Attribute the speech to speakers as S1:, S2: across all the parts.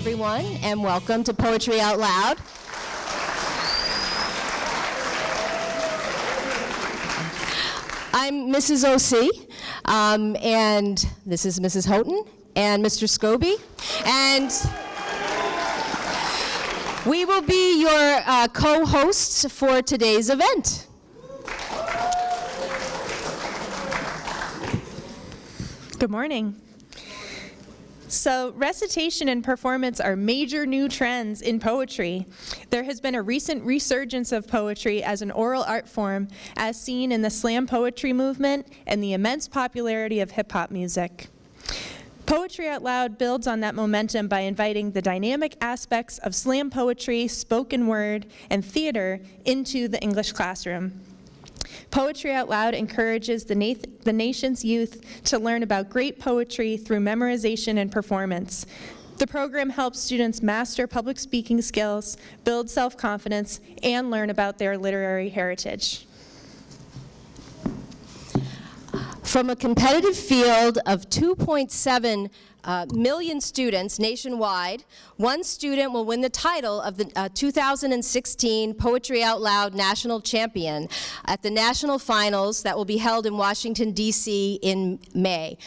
S1: everyone, and welcome to Poetry Out Loud. I'm Mrs. O.C., and this is Mrs. Houghton and Mr. Scobie, and we will be your co-hosts for today's event.
S2: Good morning. So recitation and performance are major new trends in poetry. There has been a recent resurgence of poetry as an oral art form, as seen in the slam poetry movement and the immense popularity of hip-hop music. Poetry Out Loud builds on that momentum by inviting the dynamic aspects of slam poetry, spoken word, and theater into the English classroom. Poetry Out Loud encourages the nation's youth to learn about great poetry through memorization and performance. The program helps students master public speaking skills, build self-confidence, and learn about their literary heritage.
S1: From a competitive field of 2.7 million students nationwide, one student will win the title of the 2016 Poetry Out Loud National Champion at the national finals that will be held in Washington, D.C. in May.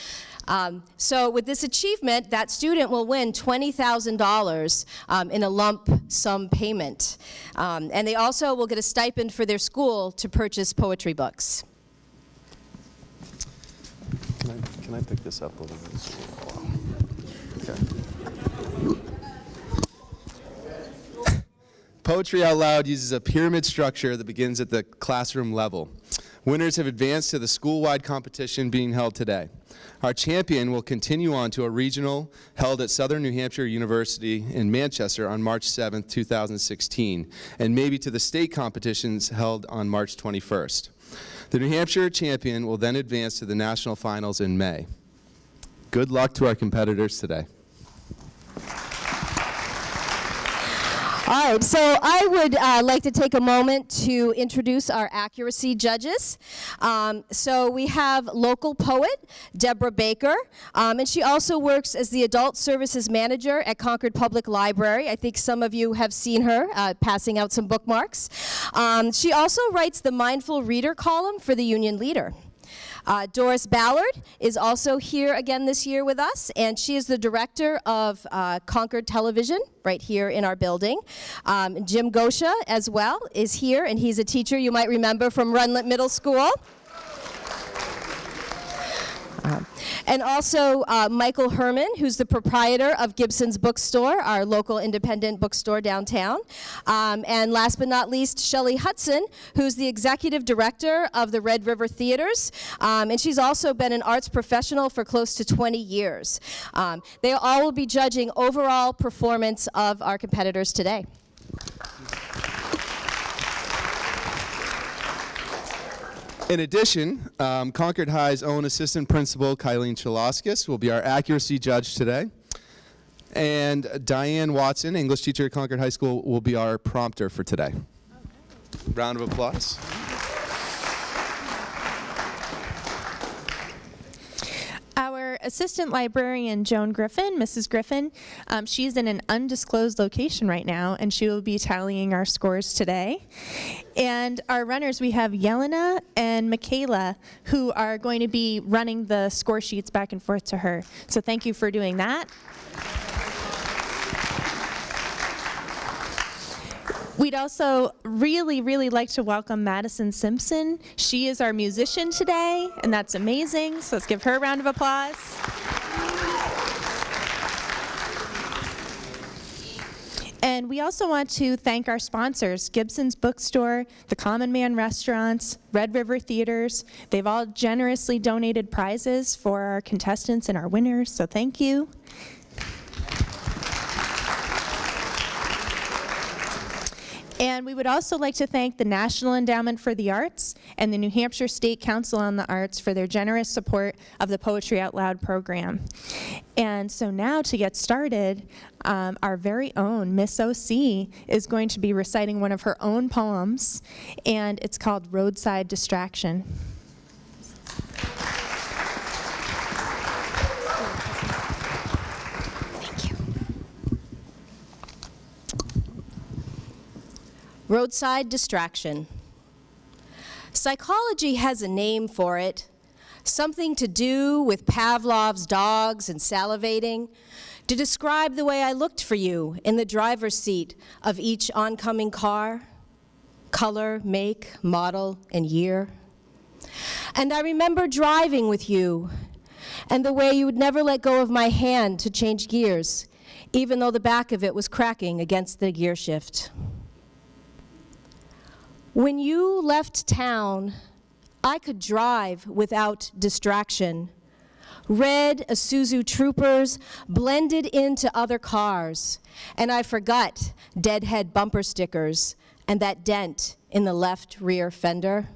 S1: So with this achievement, that student will win $20,000 in a lump sum payment. And they also will get a stipend for their school to purchase poetry books.
S3: Can I pick this up a little bit? Okay. Poetry Out Loud uses a pyramid structure that begins at the classroom level. Winners have advanced to the school-wide competition being held today. Our champion will continue on to a regional held at Southern New Hampshire University in Manchester on March 7th, 2016, and maybe to the state competitions held on March 21st. The New Hampshire champion will then advance to the national finals in May. Good luck to our competitors today.
S1: All right, so I would like to take a moment to introduce our accuracy judges. So we have local poet, Deborah Baker, and she also works as the Adult Services Manager at Concord Public Library. I think some of you have seen her passing out some bookmarks. She also writes the Mindful Reader column for the Union Leader. Doris Ballard is also here again this year with us, and she is the director of Concord Television right here in our building. Jim Gosha as well is here, and he's a teacher you might remember from Runlet Middle School. And also Michael Herman, who's the proprietor of Gibson's Bookstore, our local independent bookstore downtown. And last but not least, Shelley Hudson, who's the executive director of the Red River Theaters. And she's also been an arts professional for close to 20 years. They all will be judging overall performance of our competitors today.
S3: In addition, Concord High's own assistant principal, Kylene Chalaskis, will be our accuracy judge today. And Diane Watson, English teacher at Concord High School, will be our prompter for today. Round of applause.
S2: Our assistant librarian, Joan Griffin, Mrs. Griffin, she's in an undisclosed location right now, and she will be tallying our scores today. And our runners, we have Yelena and Michaela, who are going to be running the score sheets back and forth to her. So thank you for doing that. We'd also really like to welcome Madison Simpson. She is our musician today, and that's amazing. So let's give her a round of applause. And we also want to thank our sponsors, Gibson's Bookstore, the Common Man Restaurants, Red River Theaters. They've all generously donated prizes for our contestants and our winners, so thank you. And we would also like to thank the National Endowment for the Arts and the New Hampshire State Council on the Arts for their generous support of the Poetry Out Loud program. And so now to get started, our very own Miss O.C. is going to be reciting one of her own poems, and it's called Roadside Distraction.
S1: Thank you. roadside distraction. Psychology has a name for it, something to do with Pavlov's dogs and salivating, to describe the way I looked for you in the driver's seat of each oncoming car, color, make, model, and year. And I remember driving with you, and the way you would never let go of my hand to change gears, even though the back of it was cracking against the gear shift. When you left town, I could drive without distraction. Red Isuzu Troopers blended into other cars, and I forgot deadhead bumper stickers and that dent in the left rear fender.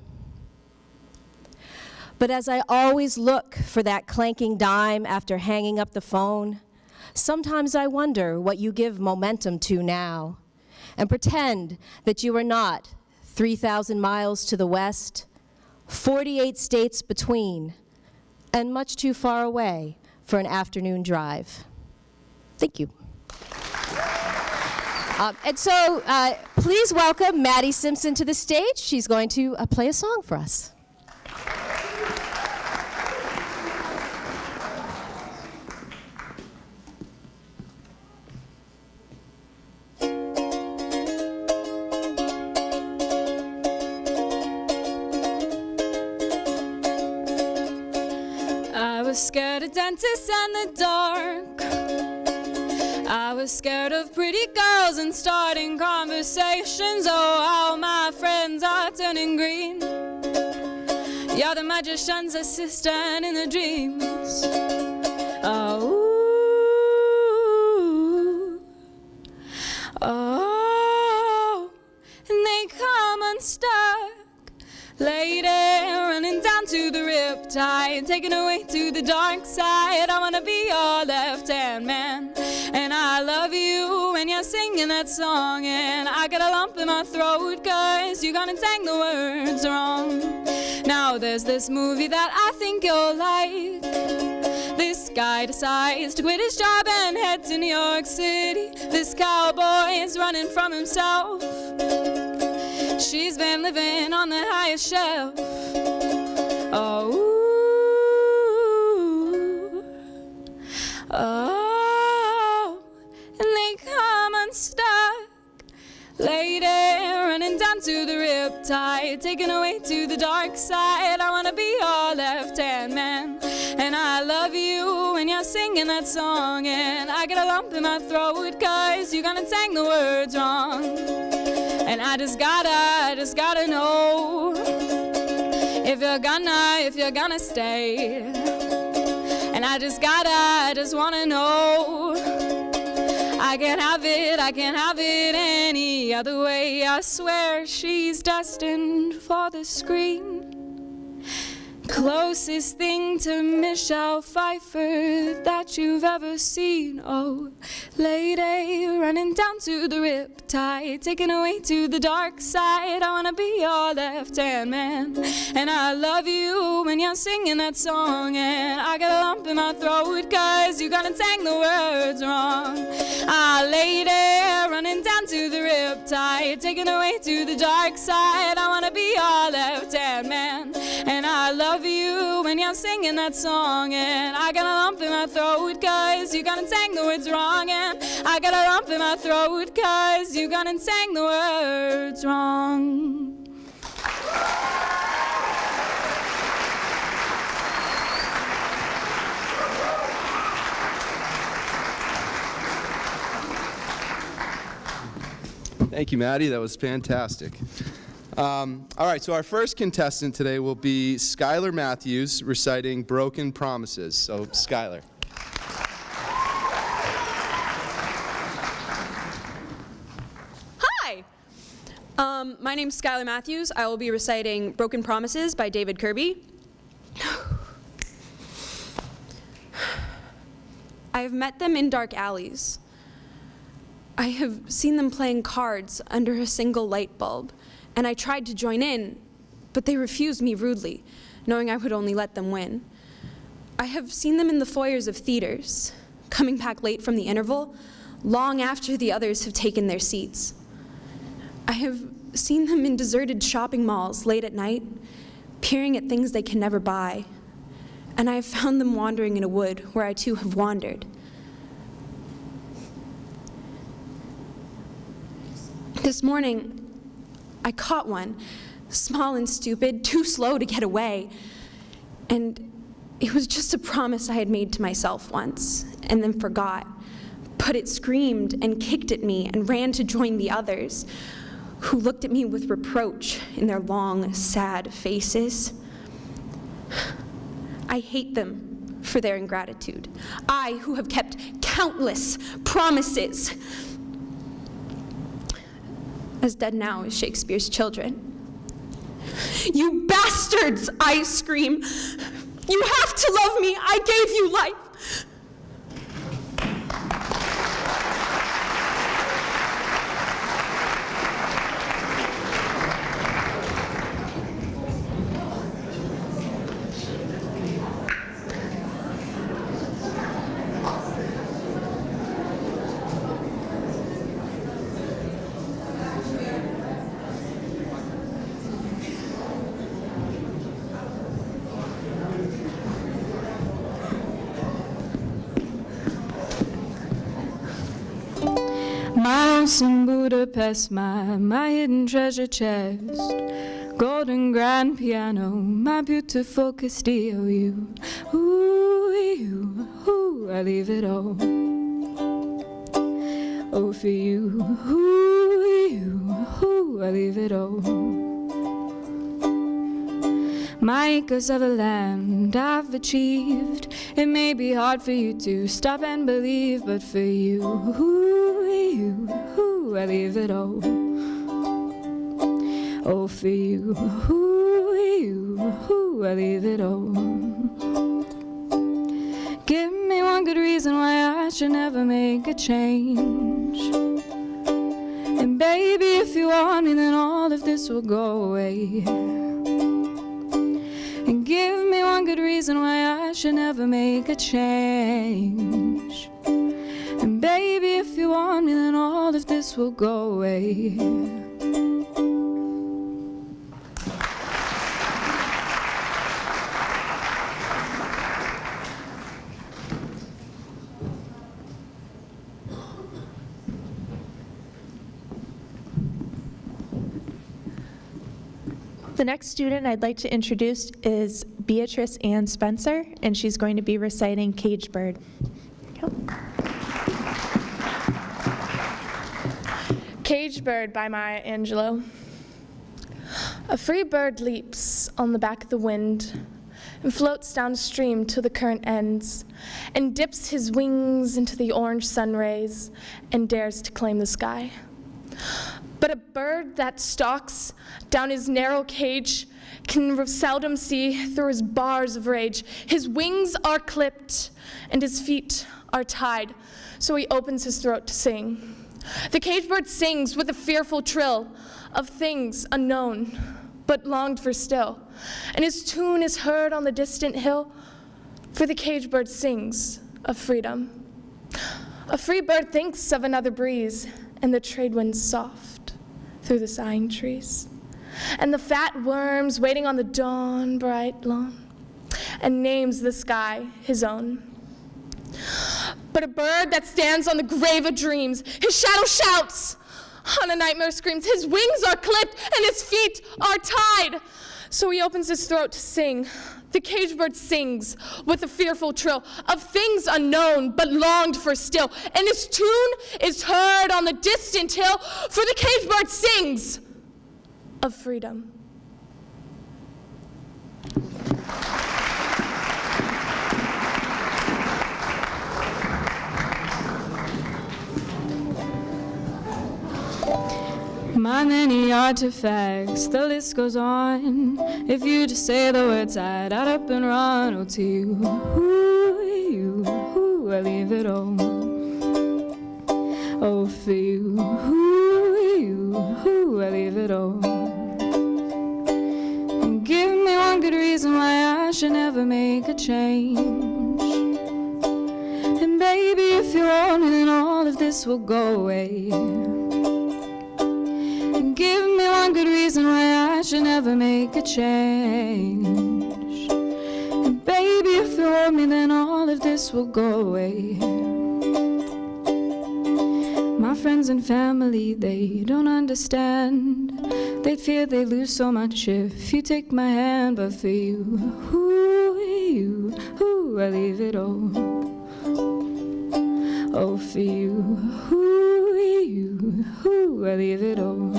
S1: But as I always look for that clanking dime after hanging up the phone, sometimes I wonder what you give momentum to now, and pretend that you are not 3,000 miles to the west, 48 states between, and much too far away for an afternoon drive. Thank you. Please welcome Maddie Simpson to the stage. She's going to play a song for us.
S4: I was scared of dentists and the dark. I was scared of pretty girls and starting conversations. Oh, how my friends are turning green. You're the magician's assistant in the dreams. Oh, oh, and they come unstuck. Lady, running down to the riptide, taken away to the dark side. I wanna be your left-hand man, and I love you when you're singing that song. And I got a lump in my throat, 'cause you gonna sing the words wrong. Now there's this movie that I think you'll like. This guy decides to quit his job and head to New York City. This cowboy is running from himself. She's been living on the highest shelf. Oh, oh, and they come unstuck. Lady, running down to the riptide, taken away to the dark side. I wanna be your left-hand man, and I love you when you're singing that song. And I get a lump in my throat, 'cause you gonna sing the words wrong. And I just gotta know if you're gonna stay. And I just wanna know. I can't have it any other way. I swear she's destined for the screen. Closest thing to Michelle Pfeiffer that you've ever seen. Oh, lady, running down to the riptide, taken away to the dark side. I wanna be your left-hand man, and I love you when you're singing that song. And I got a lump in my throat, 'cause you gonna sing the words wrong. Ah, lady, running down to the riptide, taken away to the dark side. I wanna be your left-hand man, and I love you when you're singing that song. And I got a lump in my throat, 'cause you gonna sing the words wrong. And I got a lump in my throat, 'cause you gonna sing the words wrong.
S3: Thank you, Maddie. That was fantastic. All right, so our first contestant today will be Skylar Matthews reciting Broken Promises. So, Skylar.
S5: Hi! My name's Skylar Matthews. I will be reciting Broken Promises by David Kirby. I have met them in dark alleys. I have seen them playing cards under a single light bulb, and I tried to join in, but they refused me rudely, knowing I would only let them win. I have seen them in the foyers of theaters, coming back late from the interval, long after the others have taken their seats. I have seen them in deserted shopping malls late at night, peering at things they can never buy. And I have found them wandering in a wood where I too have wandered. This morning, I caught one, small and stupid, too slow to get away. And it was just a promise I had made to myself once, and then forgot. But it screamed and kicked at me and ran to join the others, who looked at me with reproach in their long, sad faces. I hate them for their ingratitude. I, who have kept countless promises. As dead now as Shakespeare's children. You bastards, I scream. You have to love me. I gave you life.
S4: My house in Budapest, my hidden treasure chest, golden grand piano, my beautiful Castillo, you, I leave it all. Oh, for you, I leave it all. My acres of a land I've achieved. It may be hard for you to stop and believe, but for you, I leave it all. Oh, for you, I leave it all. Give me one good reason why I should never make a change. And baby, if you want me, then all of this will go away. And give me one good reason why I should never make a change. And baby, if you want me, then all of this will go away.
S2: The next student I'd like to introduce is Beatrice Ann Spencer, and she's going to be reciting Caged Bird.
S6: Caged Bird by Maya Angelou. A free bird leaps on the back of the wind and floats downstream till the current ends and dips his wings into the orange sun rays and dares to claim the sky. But a bird that stalks down his narrow cage can seldom see through his bars of rage. His wings are clipped and his feet are tied, so he opens his throat to sing. The caged bird sings with a fearful trill of things unknown, but longed for still. And his tune is heard on the distant hill, for the caged bird sings of freedom. A free bird thinks of another breeze, and the trade winds soft through the sighing trees. And the fat worms waiting on the dawn bright lawn, and names the sky his own. But a bird that stands on the grave of dreams, his shadow shouts, on a nightmare screams, his wings are clipped and his feet are tied. So he opens his throat to sing. The caged bird sings with a fearful trill of things unknown but longed for still. And his tune is heard on the distant hill, for the caged bird sings of freedom.
S4: My many artifacts, the list goes on. If you just say the words, I'd add up and run. Oh, to you, I leave it all. Oh, for you, I leave it all. And give me one good reason why I should never make a change. And baby, if you want me, then all of this will go away. And give me one good reason why I should never make a change. And baby, if you hold me, then all of this will go away. My friends and family, they don't understand. They'd fear they lose so much if you take my hand. But for you, I leave it all. Oh, for you, I leave it all.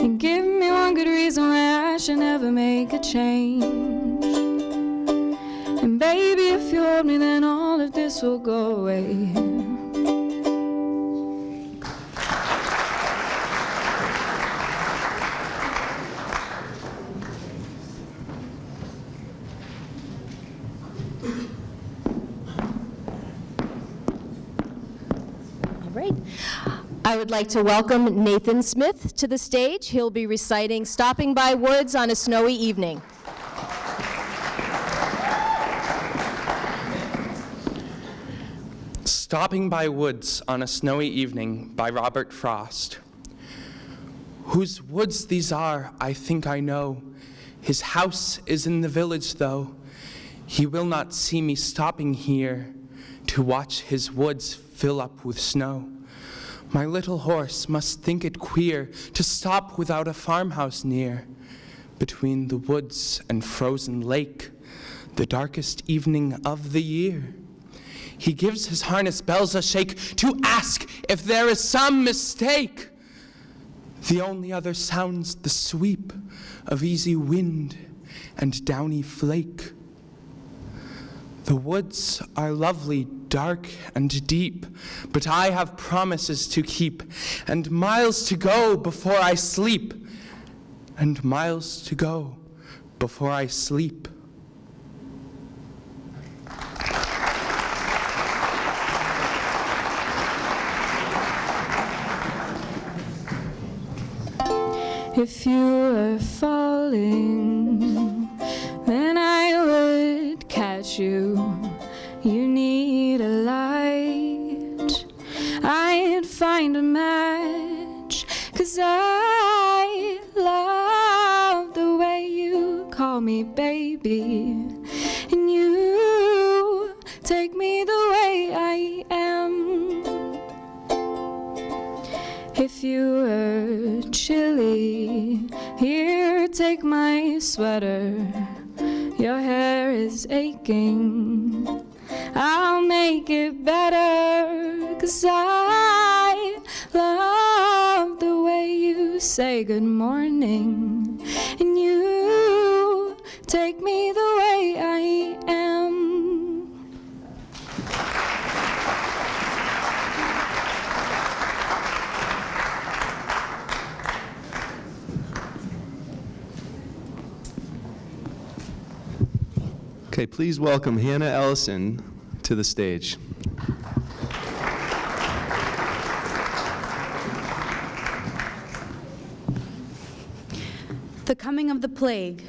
S4: And give me one good reason why I should never make a change. And baby, if you hold me, then all of this will go away.
S1: I would like to welcome Nathan Smith to the stage. He'll be reciting Stopping by Woods on a Snowy Evening.
S7: Stopping by Woods on a Snowy Evening by Robert Frost. Whose woods these are, I think I know. His house is in the village, though. He will not see me stopping here to watch his woods fill up with snow. My little horse must think it queer to stop without a farmhouse near. Between the woods and frozen lake, the darkest evening of the year. He gives his harness bells a shake to ask if there is some mistake. The only other sounds the sweep of easy wind and downy flake. The woods are lovely, dark and deep, but I have promises to keep, and miles to go before I sleep, and miles to go before I sleep.
S4: If you were falling, then I would catch you. You need a light. I'd find a match, 'cause I love the way you call me baby. And you take me the way I am. If you were chilly, here, take my sweater. Your hair is aching. I'll make it better, 'cause I love the way you say good morning. And you take me the way I am.
S3: Okay, please welcome Hannah Ellison to the stage.
S8: The Coming of the Plague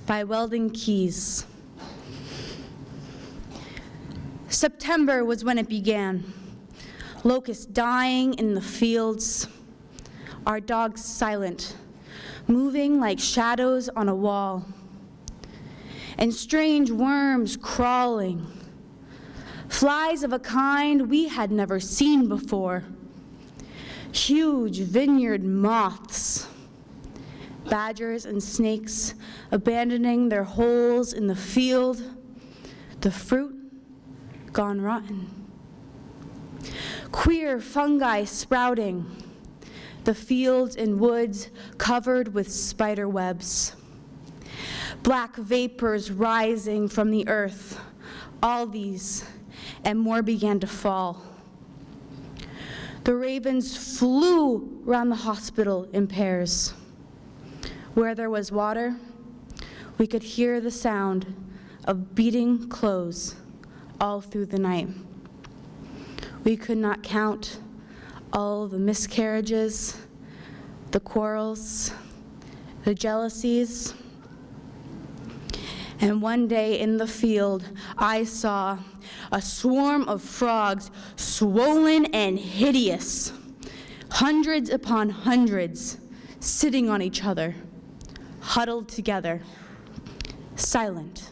S8: by Weldon Keys. September was when it began. Locusts dying in the fields. Our dogs silent, moving like shadows on a wall. And strange worms crawling. Flies of a kind we had never seen before. Huge vineyard moths. Badgers and snakes abandoning their holes in the field. The fruit gone rotten. Queer fungi sprouting. The fields and woods covered with spider webs. Black vapors rising from the earth. All these and more began to fall. The ravens flew around the hospital in pairs. Where there was water, we could hear the sound of beating clothes all through the night. We could not count all the miscarriages, the quarrels, the jealousies. And one day in the field, I saw a swarm of frogs, swollen and hideous, hundreds upon hundreds sitting on each other, huddled together, silent,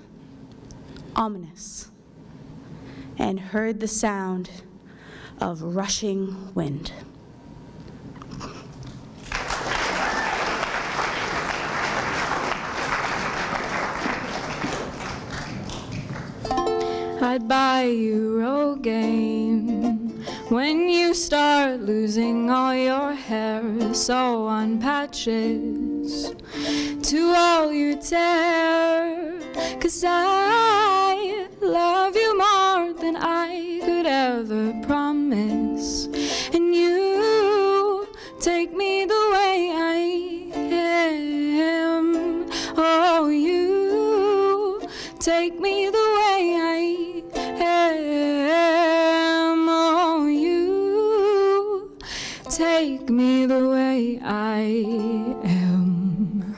S8: ominous, and heard the sound of rushing wind.
S4: I'd buy you Rogaine when you start losing all your hair. So on patches to all you tear, 'cause I love you more than I could ever promise, and you take me the way I am. Oh, you take me the way I am. Oh, you take me the way I am.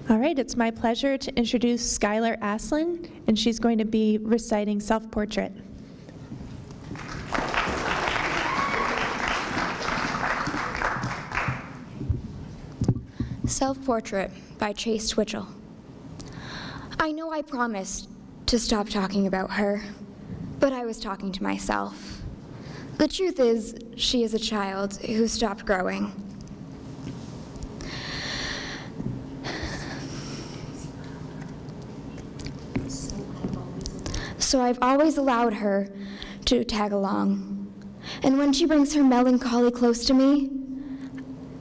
S2: All right, it's my pleasure to introduce Skylar Aslin, and she's going to be reciting Self-Portrait.
S9: Self-Portrait by Chase Twitchell. I know I promised to stop talking about her, but I was talking to myself. The truth is, she is a child who stopped growing. So I've always allowed her to tag along. And when she brings her melancholy close to me,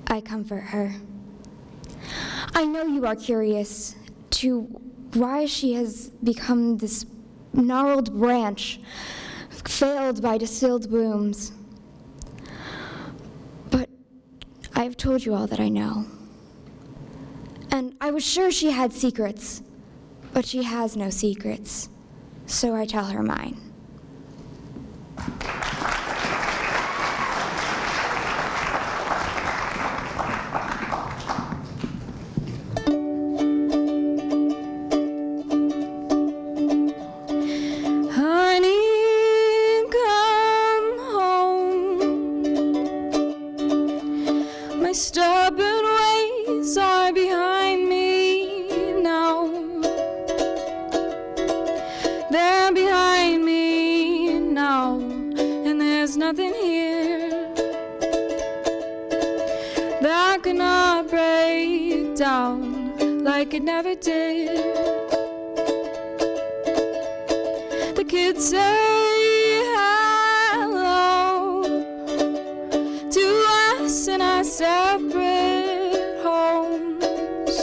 S9: I comfort her. I know you are curious to why she has become this gnarled branch, failed by distilled blooms. But I've told you all that I know. And I was sure she had secrets, but she has no secrets, so I tell her mine.
S4: Stubborn ways are behind me now. They're behind me now, and there's nothing here that could not break down like it never did. The kids say hello to us in our separate homes.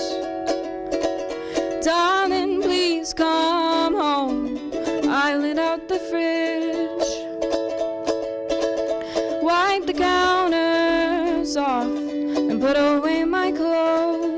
S4: Darling, please come home. I lit out the fridge, wipe the counters off, and put away my clothes.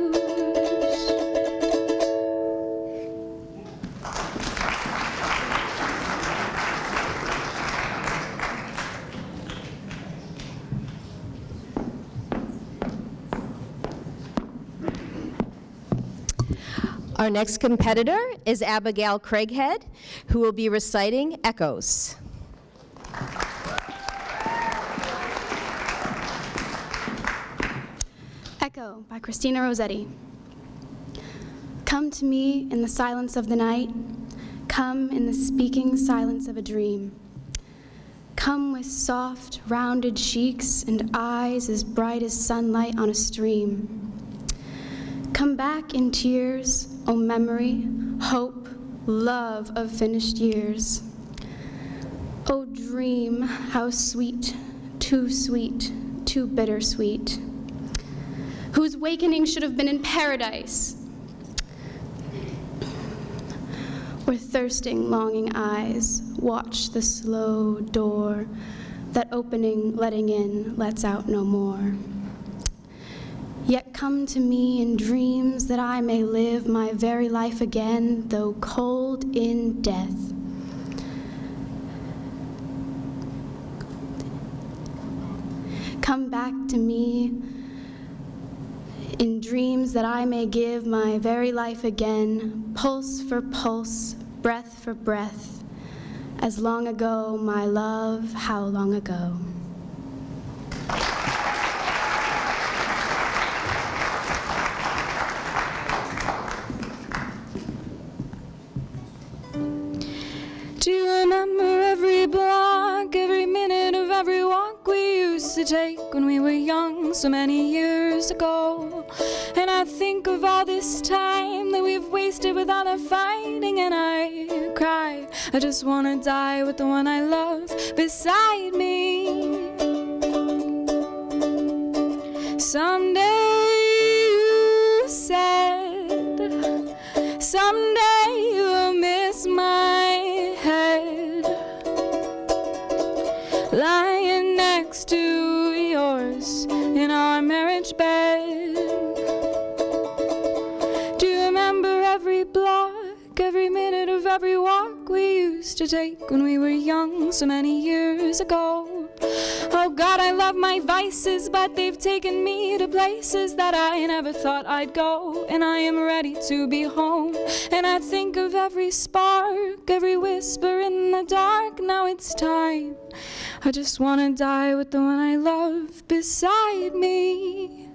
S1: Our next competitor is Abigail Craighead, who will be reciting Echoes.
S10: Echo by Christina Rossetti. Come to me in the silence of the night. Come in the speaking silence of a dream. Come with soft, rounded cheeks and eyes as bright as sunlight on a stream. Come back in tears, O memory, hope, love of finished years. O dream, how sweet, too bittersweet, whose wakening should have been in paradise, where thirsting, longing eyes watch the slow door that opening, letting in, lets out no more. Yet come to me in dreams that I may live my very life again, though cold in death. Come back to me in dreams that I may give my very life again, pulse for pulse, breath for breath, As long ago, my love, how long ago?
S4: Do you remember every block, every minute of every walk we used to take when we were young so many years ago? And I think of all this time that we've wasted with all the fighting, and I cry. I just wanna die with the one I love beside me. Someday you said, someday you'll miss my head lying next to yours in our marriage bed. Do you remember every block, every minute of every walk we used to take when we were young so many years ago? Oh God, I love my vices, but they've taken me to places that I never thought I'd go. And I am ready to be home. And I think of every spark, every whisper in the dark. Now it's time. I just wanna die with the one I love beside me.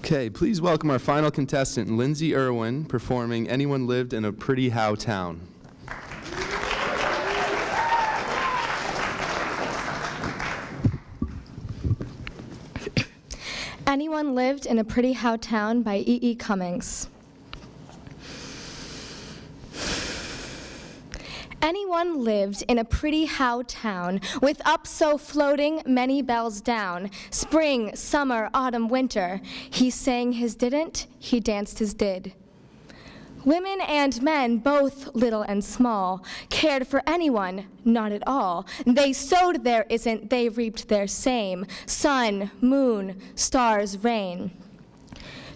S3: Okay, please welcome our final contestant, Lindsay Irwin, performing Anyone Lived in a Pretty How Town.
S9: Anyone Lived in a Pretty How Town by E.E. Cummings. Anyone lived in a pretty how town, with up so floating many bells down. Spring, summer, autumn, winter. He sang his didn't, he danced his did. Women and men, both little and small, cared for anyone, not at all. They sowed their isn't, they reaped their same. Sun, moon, stars, rain.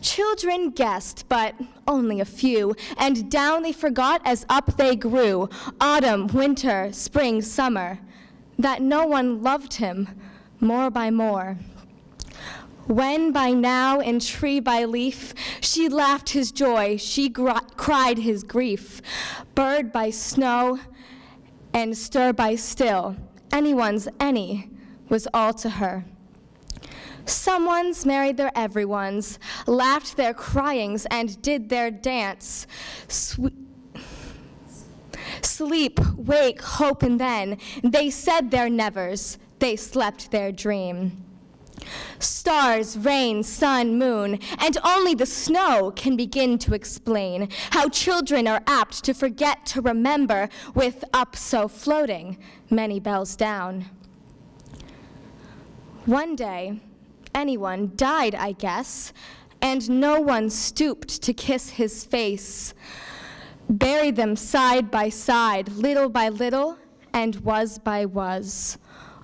S9: Children guessed, but only a few, and down they forgot as up they grew. Autumn, winter, spring, summer, that no one loved him more by more. When by now in tree by leaf, she laughed his joy, she cried his grief. Bird by snow and stir by still, anyone's any was all to her. Someone's married their everyone's, laughed their cryings and did their dance. Sleep, wake, hope, and then they said their nevers, they slept their dream. Stars, rain, sun, moon, and only the snow can begin to explain how children are apt to forget to remember with up so floating many bells down. One day, anyone died, I guess, and no one stooped to kiss his face. Buried them side by side, little by little, and was by was.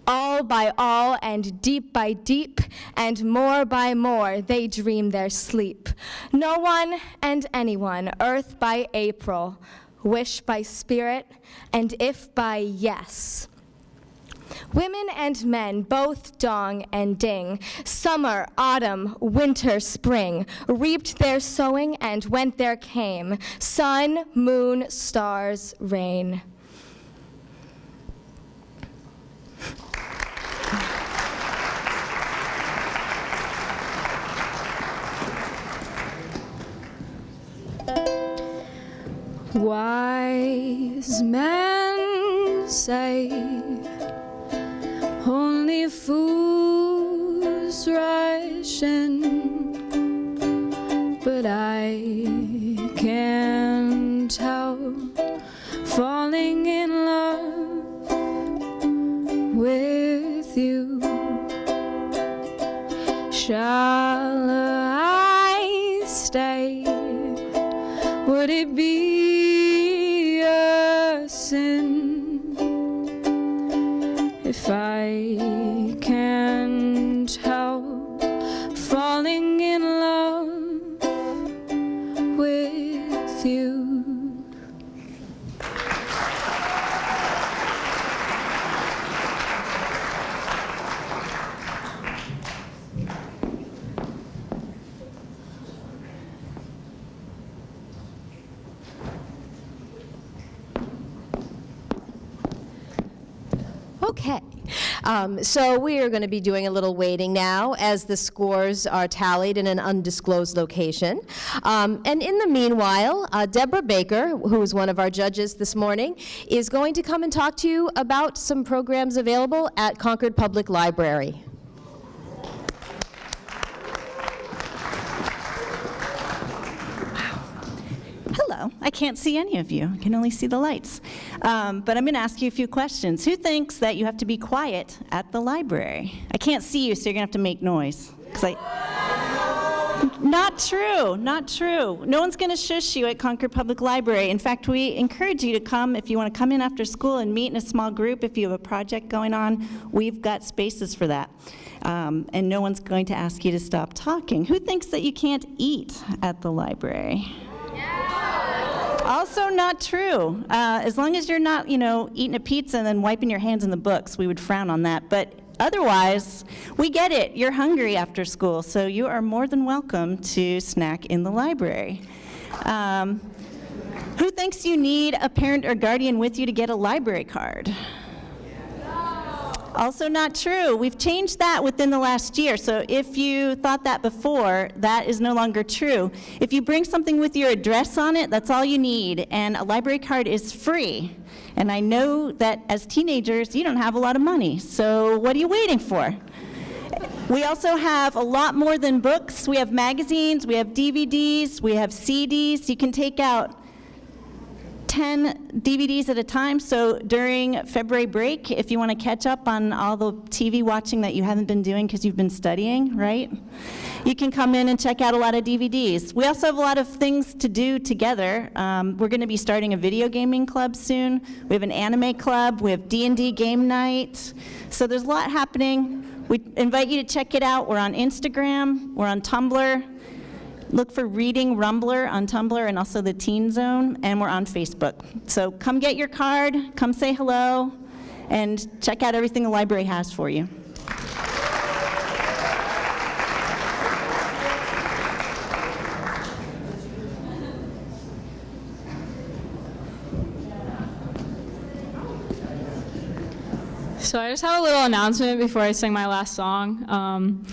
S9: All by all, and deep by deep, and more by more, they dream their sleep. No one and anyone, earth by April, wish by spirit, and if by yes. Women and men, both dong and ding, summer, autumn, winter, spring, reaped their sowing and went there came, sun, moon, stars, rain.
S4: Wise men say only fools rush in, but I can't help falling in love with you. Shall I stay? Would it be a sin if I can't help falling in love with you?
S1: Okay, so we are going to be doing a little waiting now as the scores are tallied in an undisclosed location. And in the meanwhile, Deborah Baker, who is one of our judges this morning, is going to come and talk to you about some programs available at Concord Public Library.
S11: Hello. I can't see any of you. I can only see the lights. But I'm going to ask you a few questions. Who thinks that you have to be quiet at the library? I can't see you, so you're going to have to make noise. Not true. Not true. No one's going to shush you at Concord Public Library. In fact, we encourage you to come if you want to come in after school and meet in a small group. If you have a project going on, we've got spaces for that. And no one's going to ask you to stop talking. Who thinks that you can't eat at the library? Also not true. As long as you're not, eating a pizza and then wiping your hands in the books, we would frown on that. But otherwise, we get it. You're hungry after school, so you are more than welcome to snack in the library. Who thinks you need a parent or guardian with you to get a library card? Also not true. We've changed that within the last year, so if you thought that before, that is no longer true. If you bring something with your address on it, that's all you need, and a library card is free. And I know that as teenagers, you don't have a lot of money, so what are you waiting for? We also have a lot more than books. We have magazines, we have DVDs, we have CDs. You can take out 10 DVDs at a time, so during February break, if you want to catch up on all the TV watching that you haven't been doing because you've been studying, right? You can come in and check out a lot of DVDs. We also have a lot of things to do together. We're going to be starting a video gaming club soon. We have an anime club. We have D&D game night. So there's a lot happening. We invite you to check it out. We're on Instagram. We're on Tumblr. Look for Reading Rumbler on Tumblr and also the Teen Zone, and we're on Facebook. So come get your card, come say hello, and check out everything the library has for you.
S4: So I just have a little announcement before I sing my last song.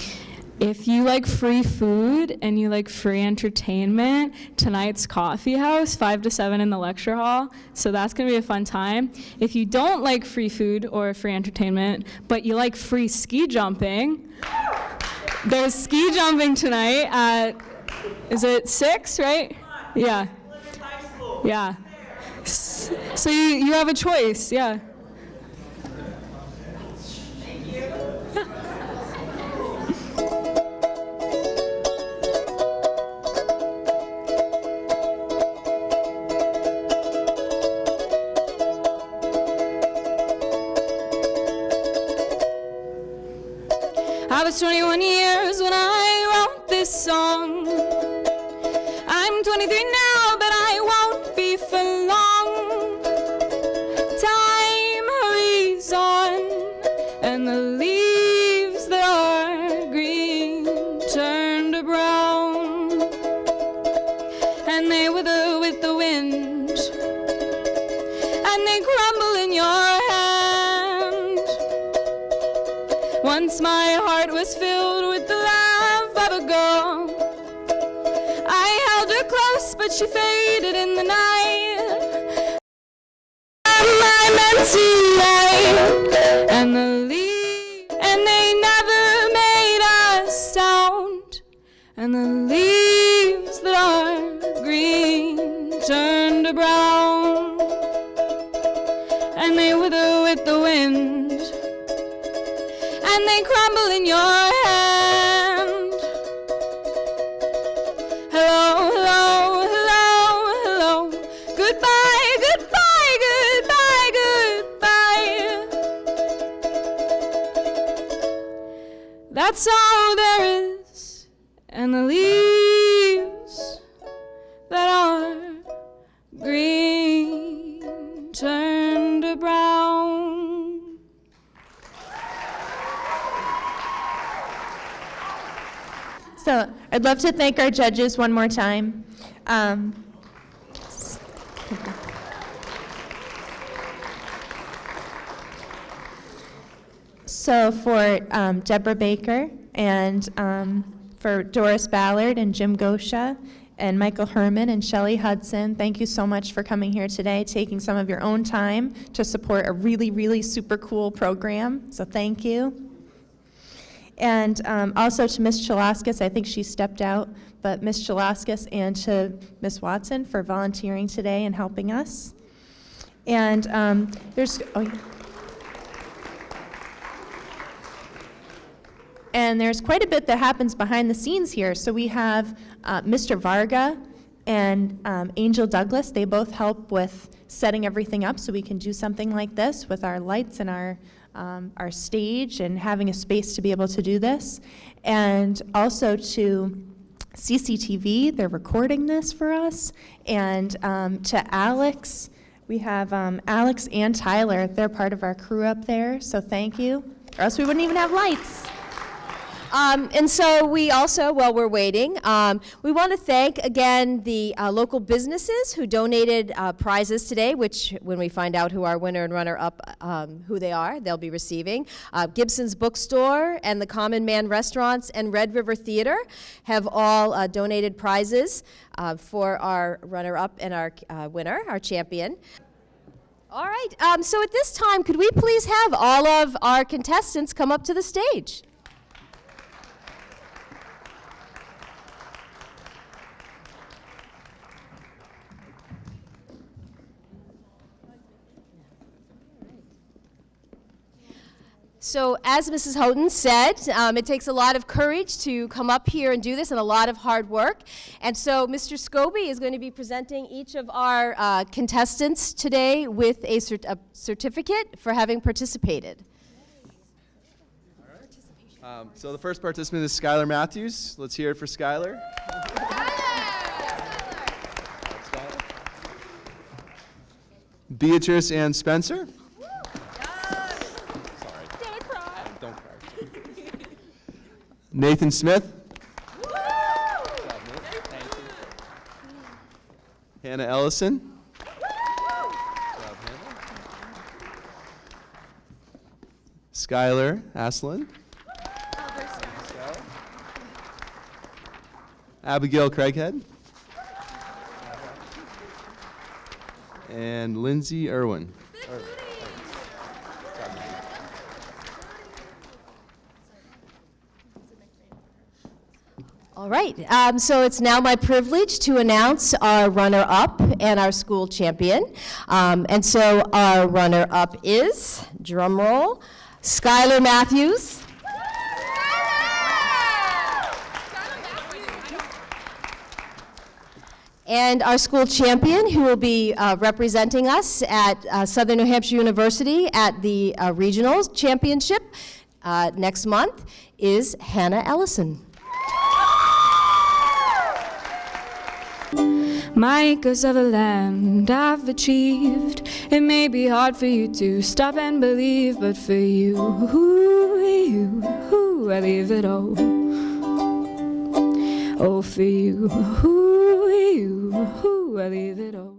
S4: If you like free food and you like free entertainment, tonight's Coffee House, 5 to 7 in the lecture hall, so that's going to be a fun time. If you don't like free food or free entertainment, but you like free ski jumping, there's ski jumping tonight at, is it 6, right? Yeah. Yeah. So you have a choice, yeah. I was 21 years when I wrote this song. I'm 23 now, but I won't be for long. Time hurries on, and the leaves that are green turn to brown, and they wither with the wind, and they crumble in your hand. Once my heart was filled with the love of a girl. I held her close, but she faded in the night. My mentee light, and the leaves, and they never made a sound. And the leaves that are green turn to brown, and they wither with the wind, and they crumble in your hand. Hello, hello, hello, hello. Goodbye, goodbye, goodbye, goodbye. That's all there is, and the leaves that are green turn to brown.
S2: So I'd love to thank our judges one more time. So for Deborah Baker and for Doris Ballard and Jim Gosha and Michael Herman and Shelley Hudson, thank you so much for coming here today, taking some of your own time to support a really, really super cool program. So thank you. And also to Ms. Chalaskis, I think she stepped out, but Ms. Chalaskis and to Ms. Watson for volunteering today and helping us. And there's quite a bit that happens behind the scenes here. So we have Mr. Varga and Angel Douglas. They both help with setting everything up so we can do something like this with our lights and our stage and having a space to be able to do this. And also to CCTV, they're recording this for us. And to Alex, we have Alex and Tyler. They're part of our crew up there, so thank you. Or else we wouldn't even have lights.
S1: And so we also, while we're waiting, we want to thank again the local businesses who donated prizes today, which when we find out who our winner and runner-up, who they are, they'll be receiving. Gibson's Bookstore and the Common Man Restaurants and Red River Theater have all donated prizes for our runner-up and our winner, our champion. All right, so at this time, could we please have all of our contestants come up to the stage? So as Mrs. Houghton said, it takes a lot of courage to come up here and do this and a lot of hard work. And so Mr. Scobie is going to be presenting each of our contestants today with a certificate for having participated.
S3: All right. So the first participant is Skylar Matthews. Let's hear it for Skylar. Beatrice Ann Spencer. Nathan Smith. Hannah Ellison. Skylar Aslan. Abigail Craighead. And Lindsay Irwin.
S1: All right, so it's now my privilege to announce our runner-up and our school champion. And so our runner-up is, drum roll, Skylar Matthews. And our school champion, who will be representing us at Southern New Hampshire University at the Regionals Championship next month, is Hannah Ellison.
S4: Micahs of the land I've achieved. It may be hard for you to stop and believe, but for you, I leave it all. Oh, for you, I leave it all.